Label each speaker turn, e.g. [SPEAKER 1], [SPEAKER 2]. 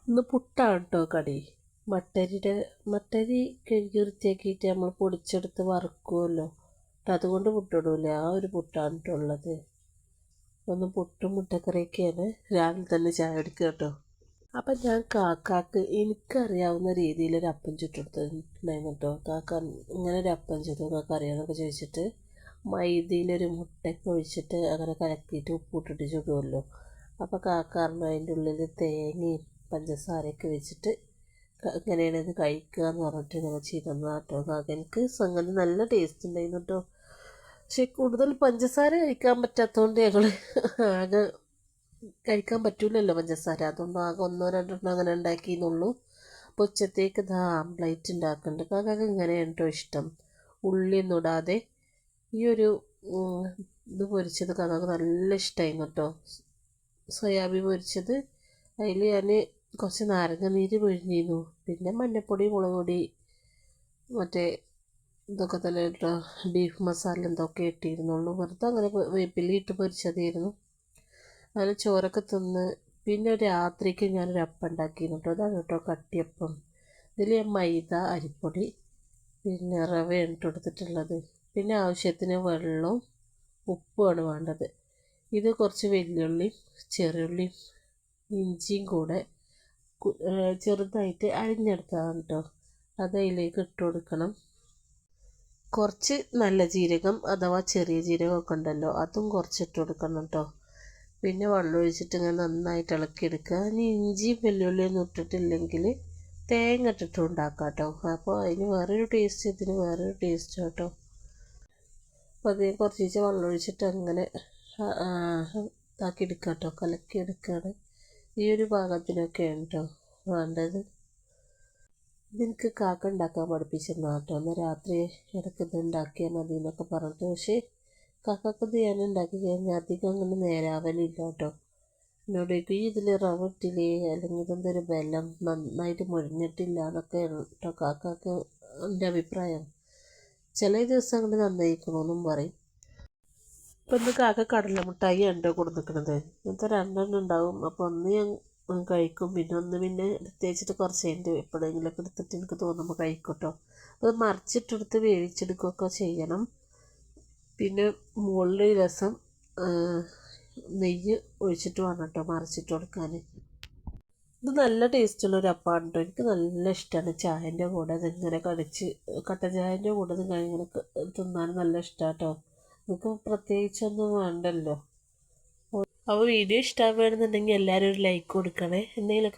[SPEAKER 1] ഇന്ന് പുട്ടാണ് കേട്ടോ കടി. മട്ടരി കഴുകി വൃത്തിയാക്കിയിട്ട് നമ്മൾ പൊടിച്ചെടുത്ത് വറുക്കുമല്ലോ, അതുകൊണ്ട് പുട്ടിടൂല, ആ ഒരു പുട്ടാണ് കേട്ടോ ഉള്ളത്. ഒന്ന് പുട്ടും മുട്ടക്കറിയൊക്കെയാണ് രാവിലെ തന്നെ ചായ കുടിക്കുക കേട്ടോ. അപ്പം ഞാൻ കാക്കാക്ക് എനിക്കറിയാവുന്ന രീതിയിലൊരു അപ്പം ചുട്ടെടുത്തിട്ടുണ്ടായിരുന്നു കേട്ടോ. കാക്ക ഇങ്ങനെ ഒരു അപ്പം ചുട്ടു, കാക്ക അറിയാമെന്നൊക്കെ ചോദിച്ചിട്ട് മൈദയിലൊരു മുട്ടയൊക്കെ ഒഴിച്ചിട്ട് അങ്ങനെ കലക്കിയിട്ട് ഉപ്പിട്ടിട്ട് ചുടുമല്ലോ. അപ്പോൾ കാക്ക പറഞ്ഞു അതിൻ്റെ ഉള്ളിൽ തേങ്ങയും പഞ്ചസാരയൊക്കെ വെച്ചിട്ട് ഇങ്ങനെയാണ് ഇത് കഴിക്കുക എന്ന് പറഞ്ഞിട്ട് ഇങ്ങനെ ചെയ്തെന്നാ കേട്ടോ. കാക്ക എനിക്ക് സംഗതി നല്ല ടേസ്റ്റ് ഉണ്ടായിരുന്നു കേട്ടോ. പക്ഷെ കൂടുതൽ പഞ്ചസാര കഴിക്കാൻ പറ്റാത്തതുകൊണ്ട് ഞങ്ങൾ ആകെ കഴിക്കാൻ പറ്റൂലല്ലോ പഞ്ചസാര, അതുകൊണ്ട് ആകെ ഒന്നോ രണ്ടെണ്ണം അങ്ങനെ ഉണ്ടാക്കിയെന്നുള്ളൂ. അപ്പോൾ ഉച്ചത്തേക്ക് ഇതാ ആംപ്ലേറ്റ് ഉണ്ടാക്കുന്നുണ്ട്. കാക്കക്ക് ഇങ്ങനെയാണ് കേട്ടോ ഇഷ്ടം, ഉള്ളിയൊന്നും ഇടാതെ. ഈ ഒരു ഇത് പൊരിച്ചത് കാക്കക്ക് നല്ല ഇഷ്ടമായിരുന്നു കേട്ടോ, സോയാബീൻ പൊരിച്ചത്. അതിൽ ഞാൻ കുറച്ച് നാരങ്ങ നീര് പിഴിഞ്ഞിരുന്നു, പിന്നെ മഞ്ഞൾപ്പൊടി, മുളക് പൊടി, മറ്റേ ഇതൊക്കെ തന്നെ കേട്ടോ, ബീഫ് മസാല എന്തൊക്കെ ഇട്ടിരുന്നുള്ളൂ. വെറുതെ അങ്ങനെ വേപ്പില ഇട്ട് പൊരിച്ചതായിരുന്നു. അങ്ങനെ ചോറൊക്കെ തിന്ന് പിന്നെ രാത്രിക്ക് ഞാനൊരു അപ്പം ഉണ്ടാക്കിയിരുന്നു കേട്ടോ. അതാണ് കേട്ടോ കട്ടിയപ്പം. ഇതിൽ ഞാൻ മൈദ, അരിപ്പൊടി, പിന്നെ റവയാണ് ഇട്ട് കൊടുത്തിട്ടുള്ളത്. പിന്നെ ആവശ്യത്തിന് വെള്ളവും ഉപ്പുമാണ് വേണ്ടത്. ഇത് കുറച്ച് വെല്ലുള്ളിയും ചെറിയുള്ളിയും ഇഞ്ചിയും കൂടെ ചെറുതായിട്ട് അരിഞ്ഞെടുത്തതാണ് കേട്ടോ. അത് അതിലേക്ക് ഇട്ട് കൊടുക്കണം. കുറച്ച് നല്ല ജീരകം അഥവാ ചെറിയ ജീരകമൊക്കെ ഉണ്ടല്ലോ, അതും കുറച്ചിട്ട് കൊടുക്കണം കേട്ടോ. പിന്നെ വെള്ളം ഒഴിച്ചിട്ട് ഇങ്ങനെ നന്നായിട്ട് ഇളക്കിയെടുക്കുക. ഇനി ഇഞ്ചിയും വെല്ലുള്ളിയൊന്നും ഇട്ടിട്ടില്ലെങ്കിൽ തേങ്ങ ഇട്ടിട്ടും ഉണ്ടാക്കാം കേട്ടോ. അപ്പോൾ അതിന് വേറൊരു ടേസ്റ്റ്, ഇതിന് വേറൊരു ടേസ്റ്റ് കേട്ടോ. അപ്പോൾ അതിന് കുറച്ച് വെള്ളം ഒഴിച്ചിട്ട് അങ്ങനെ ഇതാക്കി എടുക്കുക കേട്ടോ, കലക്കി എടുക്കുകയാണ്. ഈ ഒരു പാകത്തിനൊക്കെയാണ് കേട്ടോ വേണ്ടത്. ഇതെനിക്ക് കാക്ക ഉണ്ടാക്കാൻ പഠിപ്പിച്ചിരുന്നു കേട്ടോ. എന്നാൽ രാത്രി ഇടയ്ക്ക് ഇത് ഉണ്ടാക്കിയാൽ മതി എന്നൊക്കെ പറഞ്ഞിട്ട്. പക്ഷേ കാക്കക്ക് ഇത് ഞാൻ ഉണ്ടാക്കി കഴിഞ്ഞാൽ അധികം അങ്ങനെ നേരാവലില്ല കേട്ടോ. എന്നോട് ഈ ഇതിൽ റവ ഇട്ടില്ലേ, അല്ലെങ്കിൽ ഇതെന്തൊരു ബലം, നന്നായിട്ട് മുരിഞ്ഞിട്ടില്ല എന്നൊക്കെയാണ് കേട്ടോ കാക്കക്ക് എൻ്റെ അഭിപ്രായം. ചില ദിവസം അങ്ങനെ നന്നായിരിക്കണമെന്നും പറയും. ഇപ്പം ഇന്ന് കാക്ക കടലമുട്ടായി ഉണ്ടോ കൊടുത്തിരിക്കണത്. ഇങ്ങനത്തെ രണ്ടെണ്ണം ഉണ്ടാവും. അപ്പോൾ ഒന്ന് ഞാൻ കഴിക്കും, പിന്നെ ഒന്ന് പിന്നെ എടുത്തേച്ചിട്ട് കുറച്ച് കഴിഞ്ഞിട്ട് എപ്പോഴെങ്കിലൊക്കെ എടുത്തിട്ട് എനിക്ക് തോന്നുമ്പോൾ കഴിക്കട്ടോ. അത് മറിച്ചിട്ടെടുത്ത് വേവിച്ചെടുക്കുകയൊക്കെ ചെയ്യണം. പിന്നെ മുകളിൽ രസം നെയ്യ് ഒഴിച്ചിട്ട് വേണം കേട്ടോ മറിച്ചിട്ട് കൊടുക്കാൻ. ഇത് നല്ല ടേസ്റ്റുള്ളൊരു അപ്പമാണ് കേട്ടോ. എനിക്ക് നല്ല ഇഷ്ടമാണ് ചായൻ്റെ കൂടെ ഇതിങ്ങനെ കടിച്ച്, കട്ടൻ ചായൻ്റെ കൂടെ ഇങ്ങനെ തിന്നാൻ നല്ല ഇഷ്ടമാണ് കേട്ടോ. നമുക്ക് പ്രത്യേകിച്ചൊന്നും വേണ്ടല്ലോ. അപ്പോൾ വീഡിയോ ഇഷ്ടമാവുകയാണെന്നുണ്ടെങ്കിൽ എല്ലാവരും ഒരു ലൈക്ക് കൊടുക്കണേ. എന്തെങ്കിലുമൊക്കെ